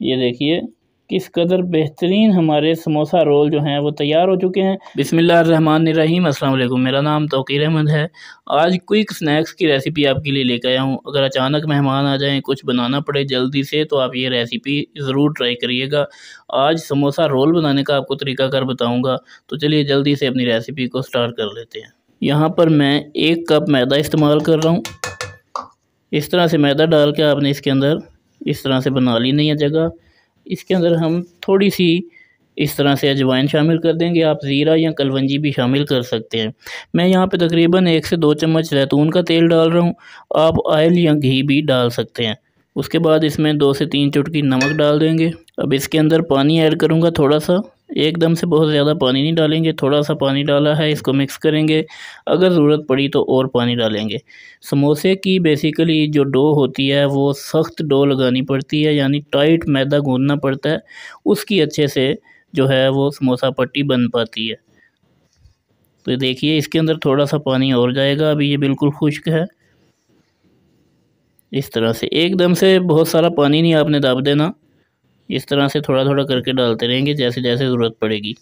ये देखिए किस कदर बेहतरीन हमारे समोसा रोल जो हैं वो तैयार हो चुके हैं। बिस्मिल्लाहिर्रहमानिर्रहीम, अस्सलाम वालेकुम। मेरा नाम तौकीर अहमद है। आज क्विक स्नैक्स की रेसिपी आपके लिए लेकर आया हूँ। अगर अचानक मेहमान आ जाएं, कुछ बनाना पड़े जल्दी से, तो आप ये रेसिपी ज़रूर ट्राई करिएगा। आज समोसा रोल बनाने का आपको तरीकाकार बताऊँगा। तो चलिए जल्दी से अपनी रेसिपी को स्टार्ट कर लेते हैं। यहाँ पर मैं 1 कप मैदा इस्तेमाल कर रहा हूँ। इस तरह से मैदा डाल के आपने इसके अंदर इस तरह से बना ली नहीं है जगह। इसके अंदर हम थोड़ी सी इस तरह से अजवाइन शामिल कर देंगे। आप ज़ीरा या कलवंजी भी शामिल कर सकते हैं। मैं यहाँ पे तकरीबन 1 से 2 चम्मच जैतून का तेल डाल रहा हूँ। आप ऑयल या घी भी डाल सकते हैं। उसके बाद इसमें 2 से 3 चुटकी नमक डाल देंगे। अब इसके अंदर पानी ऐड करूँगा थोड़ा सा, एकदम से बहुत ज़्यादा पानी नहीं डालेंगे, थोड़ा सा पानी डाला है। इसको मिक्स करेंगे, अगर ज़रूरत पड़ी तो और पानी डालेंगे। समोसे की बेसिकली जो डो होती है वो सख्त डो लगानी पड़ती है, यानी टाइट मैदा गूंदना पड़ता है, उसकी अच्छे से जो है वो समोसा पट्टी बन पाती है। तो देखिए इसके अंदर थोड़ा सा पानी और जाएगा। अभी ये बिल्कुल खुश्क है। इस तरह से एकदम से बहुत सारा पानी नहीं आपने डाल देना, इस तरह से थोड़ा थोड़ा करके डालते रहेंगे जैसे जैसे ज़रूरत पड़ेगी।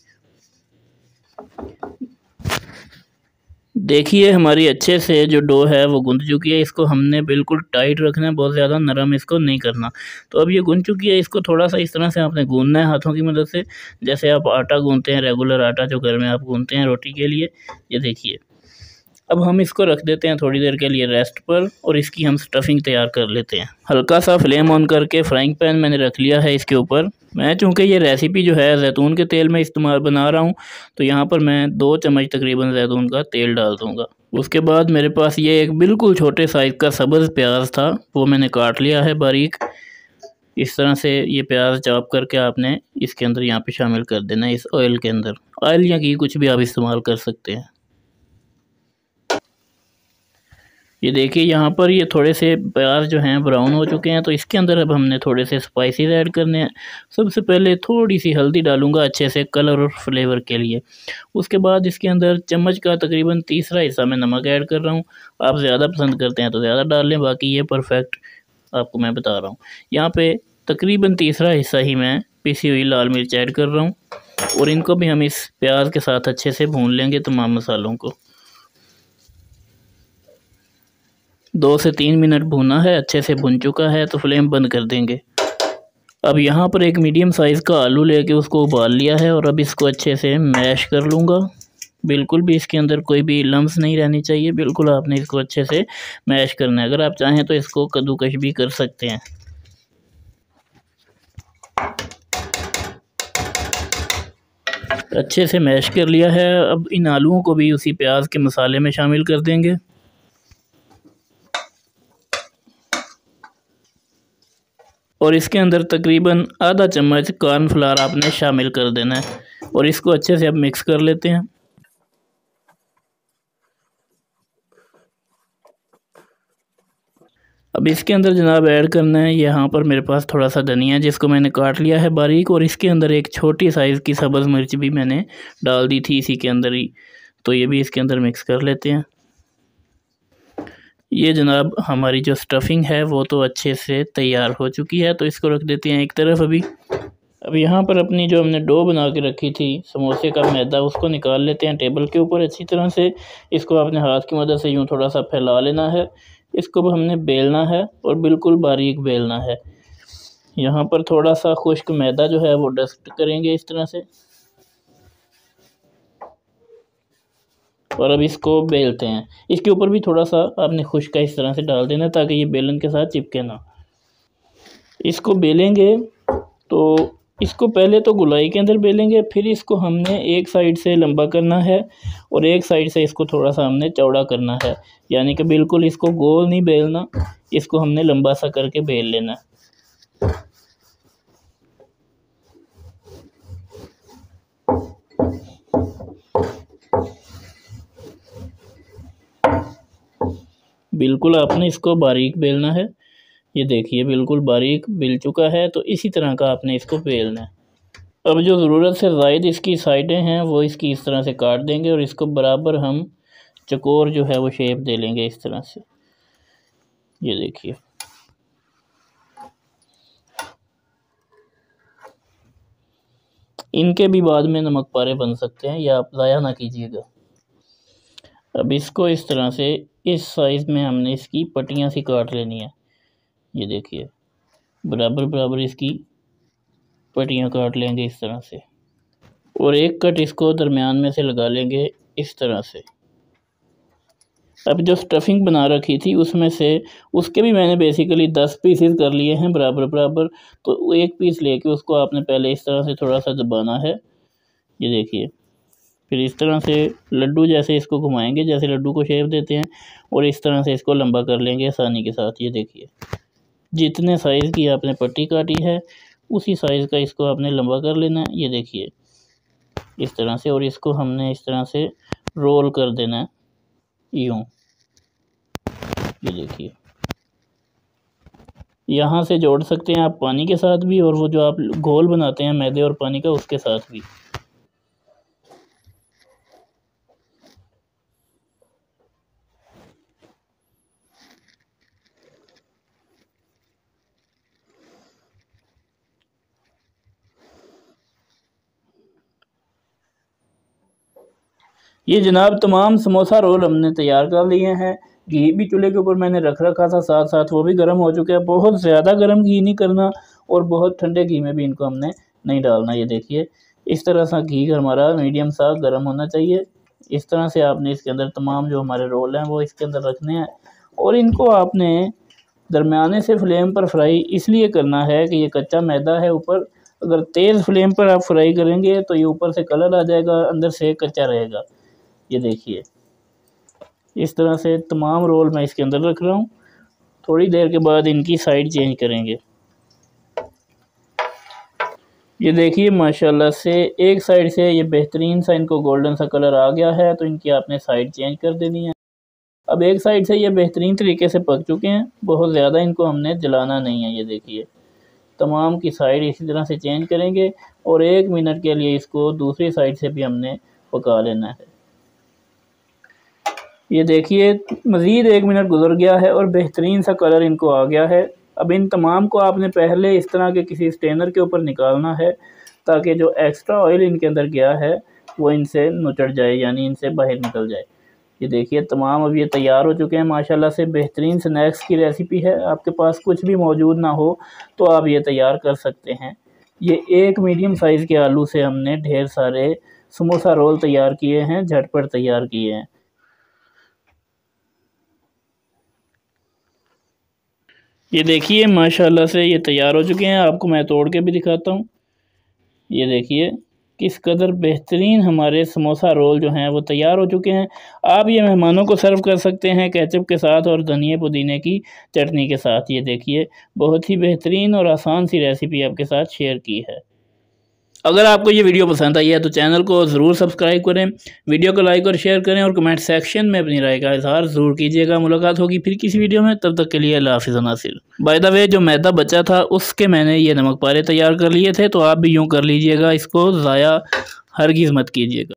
देखिए हमारी अच्छे से जो डो है वो गूंद चुकी है। इसको हमने बिल्कुल टाइट रखना है, बहुत ज़्यादा नरम इसको नहीं करना। तो अब ये गूंद चुकी है, इसको थोड़ा सा इस तरह से आपने गूंदना है हाथों की मदद से, जैसे आप आटा गूंदते हैं, रेगुलर आटा जो घर में आप गूंदते हैं रोटी के लिए। ये देखिए अब हम इसको रख देते हैं थोड़ी देर के लिए रेस्ट पर, और इसकी हम स्टफिंग तैयार कर लेते हैं। हल्का सा फ्लेम ऑन करके फ्राइंग पैन मैंने रख लिया है इसके ऊपर। मैं चूँकि ये रेसिपी जो है जैतून के तेल में इस्तेमाल बना रहा हूँ, तो यहाँ पर मैं 2 चम्मच तकरीबन जैतून का तेल डाल दूँगा। उसके बाद मेरे पास ये एक बिल्कुल छोटे साइज़ का सब्ज़ प्याज था, वो मैंने काट लिया है बारीक। इस तरह से ये प्याज चॉप करके आपने इसके अंदर यहाँ पे शामिल कर देना है, इस ऑयल के अंदर। ऑयल या घी कुछ भी आप इस्तेमाल कर सकते हैं। ये देखिए यहाँ पर ये थोड़े से प्याज जो हैं ब्राउन हो चुके हैं, तो इसके अंदर अब हमने थोड़े से स्पाइसेस ऐड करने हैं। सबसे पहले थोड़ी सी हल्दी डालूंगा अच्छे से कलर और फ्लेवर के लिए। उसके बाद इसके अंदर चम्मच का तकरीबन तीसरा हिस्सा मैं नमक ऐड कर रहा हूँ। आप ज़्यादा पसंद करते हैं तो ज़्यादा डाल लें, बाकी ये परफेक्ट आपको मैं बता रहा हूँ। यहाँ पे तकरीबन तीसरा हिस्सा ही मैं पिसी हुई लाल मिर्च ऐड कर रहा हूँ, और इनको भी हम इस प्याज के साथ अच्छे से भून लेंगे तमाम मसालों को। 2 से 3 मिनट भुना है, अच्छे से भुन चुका है, तो फ्लेम बंद कर देंगे। अब यहाँ पर एक मीडियम साइज़ का आलू लेके उसको उबाल लिया है, और अब इसको अच्छे से मैश कर लूँगा। बिल्कुल भी इसके अंदर कोई भी लम्स नहीं रहनी चाहिए, बिल्कुल आपने इसको अच्छे से मैश करना है। अगर आप चाहें तो इसको कद्दूकश भी कर सकते हैं। अच्छे से मैश कर लिया है। अब इन आलूओं को भी उसी प्याज के मसाले में शामिल कर देंगे, और इसके अंदर तकरीबन आधा चम्मच कॉर्नफ्लावर आपने शामिल कर देना है, और इसको अच्छे से अब मिक्स कर लेते हैं। अब इसके अंदर जनाब ऐड करना है, यहाँ पर मेरे पास थोड़ा सा धनिया है जिसको मैंने काट लिया है बारीक, और इसके अंदर एक छोटी साइज़ की सब्ज़ मिर्च भी मैंने डाल दी थी इसी के अंदर ही, तो ये भी इसके अंदर मिक्स कर लेते हैं। ये जनाब हमारी जो स्टफिंग है वो तो अच्छे से तैयार हो चुकी है, तो इसको रख देते हैं एक तरफ। अब यहाँ पर अपनी जो हमने डो बना के रखी थी समोसे का मैदा, उसको निकाल लेते हैं टेबल के ऊपर अच्छी तरह से। इसको अपने हाथ की मदद से यूँ थोड़ा सा फैला लेना है। इसको भी हमने बेलना है, और बिल्कुल बारीक बेलना है। यहाँ पर थोड़ा सा खुश्क मैदा जो है वो डस्ट करेंगे इस तरह से, और अब इसको बेलते हैं। इसके ऊपर भी थोड़ा सा आपने खुश्का इस तरह से डाल देना, ताकि ये बेलन के साथ चिपके ना। इसको बेलेंगे तो इसको पहले तो गोलाई के अंदर बेलेंगे, फिर इसको हमने एक साइड से लंबा करना है, और एक साइड से इसको थोड़ा सा हमने चौड़ा करना है। यानी कि बिल्कुल इसको गोल नहीं बेलना, इसको हमने लंबा सा करके बेल लेना है। बिल्कुल आपने इसको बारीक बेलना है। ये देखिए बिल्कुल बारीक बेल चुका है, तो इसी तरह का आपने इसको बेलना है। अब जो ज़रूरत से ज़ायद इसकी साइडें हैं वो इसकी इस तरह से काट देंगे, और इसको बराबर हम चकोर जो है वो शेप दे लेंगे इस तरह से। ये देखिए इनके भी बाद में नमक पारे बन सकते हैं, या आप ज़ाया ना कीजिएगा। अब इसको इस तरह से इस साइज़ में हमने इसकी पट्टियाँ सी काट लेनी है। ये देखिए बराबर बराबर इसकी पट्टियाँ काट लेंगे इस तरह से, और एक कट इसको दरमियान में से लगा लेंगे इस तरह से। अब जो स्टफिंग बना रखी थी उसमें से उसके भी मैंने बेसिकली 10 पीसेस कर लिए हैं बराबर बराबर। तो एक पीस लेके उसको आपने पहले इस तरह से थोड़ा सा दबाना है। ये देखिए, फिर इस तरह से लड्डू जैसे इसको घुमाएंगे, जैसे लड्डू को शेप देते हैं, और इस तरह से इसको लंबा कर लेंगे आसानी के साथ। ये देखिए, जितने साइज़ की आपने पट्टी काटी है उसी साइज़ का इसको आपने लंबा कर लेना है। ये देखिए इस तरह से, और इसको हमने इस तरह से रोल कर देना है यूँ। ये देखिए, यहाँ से जोड़ सकते हैं आप पानी के साथ भी, और वो जो आप घोल बनाते हैं मैदे और पानी का उसके साथ भी। ये जनाब तमाम समोसा रोल हमने तैयार कर लिए हैं। घी भी चूल्हे के ऊपर मैंने रख रखा था, साथ साथ वो भी गर्म हो चुका है। बहुत ज़्यादा गर्म घी नहीं करना, और बहुत ठंडे घी में भी इनको हमने नहीं डालना। ये देखिए इस तरह सा घी हमारा मीडियम सा गर्म होना चाहिए। इस तरह से आपने इसके अंदर तमाम जो हमारे रोल हैं वो इसके अंदर रखने हैं, और इनको आपने दरमियाने से फ्लेम पर फ्राई इसलिए करना है कि ये कच्चा मैदा है ऊपर। अगर तेज़ फ्लेम पर आप फ्राई करेंगे तो ये ऊपर से कलर आ जाएगा, अंदर से कच्चा रहेगा। ये देखिए इस तरह से तमाम रोल मैं इसके अंदर रख रहा हूँ। थोड़ी देर के बाद इनकी साइड चेंज करेंगे। ये देखिए माशाल्लाह से एक साइड से ये बेहतरीन सा इनको गोल्डन सा कलर आ गया है, तो इनकी आपने साइड चेंज कर देनी है। अब एक साइड से ये बेहतरीन तरीके से पक चुके हैं, बहुत ज़्यादा इनको हमने जलाना नहीं है। ये देखिए तमाम की साइड इसी तरह से चेंज करेंगे, और 1 मिनट के लिए इसको दूसरी साइड से भी हमने पका लेना है। ये देखिए मज़ीद 1 मिनट गुजर गया है और बेहतरीन सा कलर इनको आ गया है। अब इन तमाम को आपने पहले इस तरह के किसी स्ट्रेनर के ऊपर निकालना है, ताकि जो एक्स्ट्रा ऑयल इनके अंदर गया है वो इनसे नुचड़ जाए, यानी इनसे बाहर निकल जाए। ये देखिए तमाम अब ये तैयार हो चुके हैं माशाल्लाह से। बेहतरीन स्नैक्स की रेसिपी है। आपके पास कुछ भी मौजूद ना हो तो आप ये तैयार कर सकते हैं। ये एक मीडियम साइज़ के आलू से हमने ढेर सारे समोसा रोल तैयार किए हैं, झटपट तैयार किए हैं। ये देखिए माशाल्लाह से ये तैयार हो चुके हैं। आपको मैं तोड़ के भी दिखाता हूँ। ये देखिए किस कदर बेहतरीन हमारे समोसा रोल जो हैं वो तैयार हो चुके हैं। आप ये मेहमानों को सर्व कर सकते हैं केचप के साथ और धनिया पुदीने की चटनी के साथ। ये देखिए बहुत ही बेहतरीन और आसान सी रेसिपी आपके साथ शेयर की है। अगर आपको ये वीडियो पसंद आई है तो चैनल को ज़रूर सब्सक्राइब करें, वीडियो को लाइक और शेयर करें, और कमेंट सेक्शन में अपनी राय का इज़हार ज़रूर कीजिएगा। मुलाकात होगी फिर किसी वीडियो में, तब तक के लिए अल्लाह हाफ़िज़ नासिर। बाय द वे जो मैदा बचा था उसके मैंने ये नमक पारे तैयार कर लिए थे, तो आप भी यूँ कर लीजिएगा, इसको ज़ाया हरगिज़ मत कीजिएगा।